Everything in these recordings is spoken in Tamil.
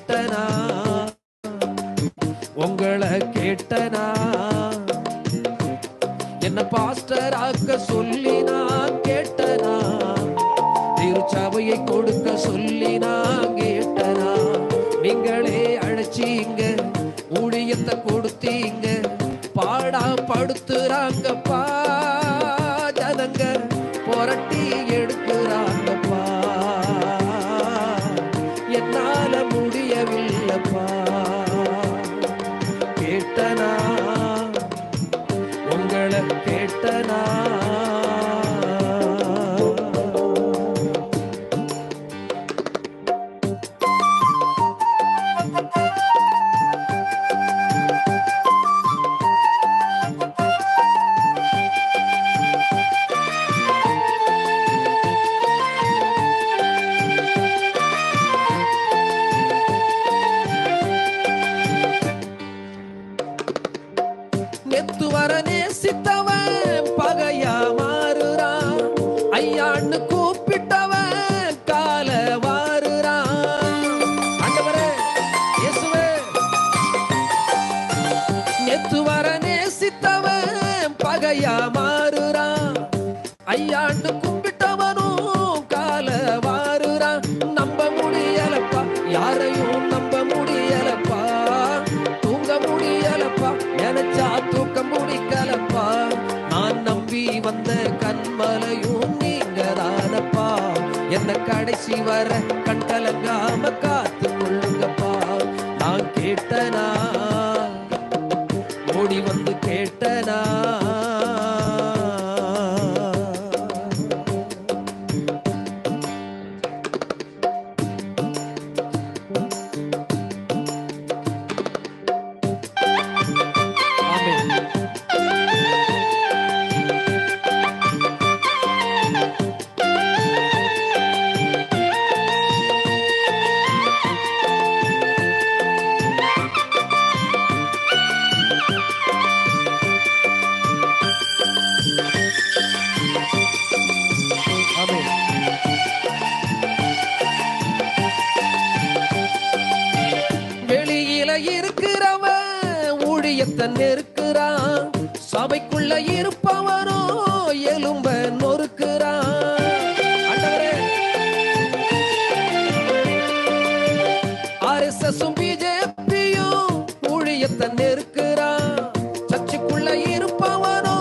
கேட்டனா, உங்களை கேட்டனா, என்ன பாஸ்டர் ஆக்க சொல்லி நான் கேட்டனா, திருச்சபையை கொடுக்க சொல்லி நான் கேட்டனா, நீங்களே அழைச்சீங்க, ஊழியத்தை கொடுத்தீங்க, பாடா படுத்துறாங்கப்பா, ஜனங்க புரட்டி எடுக்கிறாங்கப்பா, என்னால முடியவில்லைப்பா. கேட்டனா, உங்களை கேட்டனா, நெத்து வர நேசித்தவன் பகையா மாறுறான், ஐயான்னு கூப்பிட்டவன் கால வாருறான். ஆண்டவரே இயேசுவே, நெத்து வர நேசித்தவன் பகையா மாறுறான், ஐயான்னு கும்பிட்டவனும் கால வாருறான். நம்ப முடியலப்பா, யாரையும் நம்ப முடியலப்பா, தூங்க முடியலப்பா, நினைச்சா தூக்க முடிக்கலப்பா, நான் நம்பி வந்த கண்மலையும் நீங்க தானப்பா, என்ன கடைசி வர கண் கலங்காம காத்து கொள்ளுங்கப்பா. நான் கேட்டனா, ஓடி வந்து கேட்டனா, வெளியில இருக்கிறவன் ஊழியத்தை நெருக்கிறான், சபைக்குள்ள இருப்பவனோ எலும்ப நொறுக்கிறான். ஆண்டவரே, ஆர்எஸ்எஸும் பிஜேபியும் ஊழியத்தை நெருக்கிறான், சர்ச்சுக்குள்ள இருப்பவனோ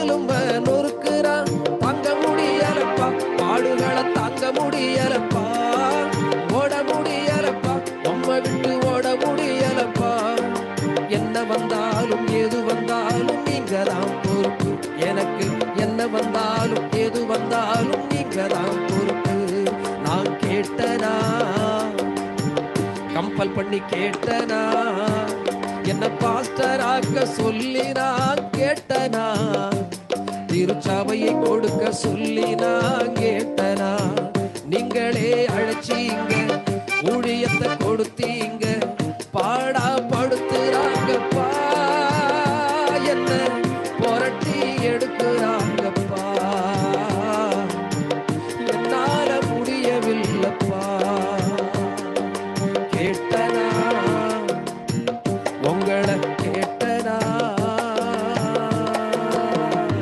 எலும்ப நொறுக்கிறான். தாங்க முடியலப்பா, பாடுகளை தாங்க முடியலப்பா, ஓட முடியலப்பா, உம்மை விட்டு ஓட முடியலப்பா. என்ன வந்தாலும் எது வந்தாலும் நீங்க தான் பொறுப்பு, எனக்கு என்ன வந்தாலும் எது வந்தாலும் நீங்க தான் பொறுப்பு. நான் கேட்டனா, கம்பல் பண்ணி கேட்டனா, என்ன பாஸ்டர் ஆக்க சொல்லி நான் கேட்டனா, திருச்சபையை கொடுக்க சொல்லி நான் கேட்டனா.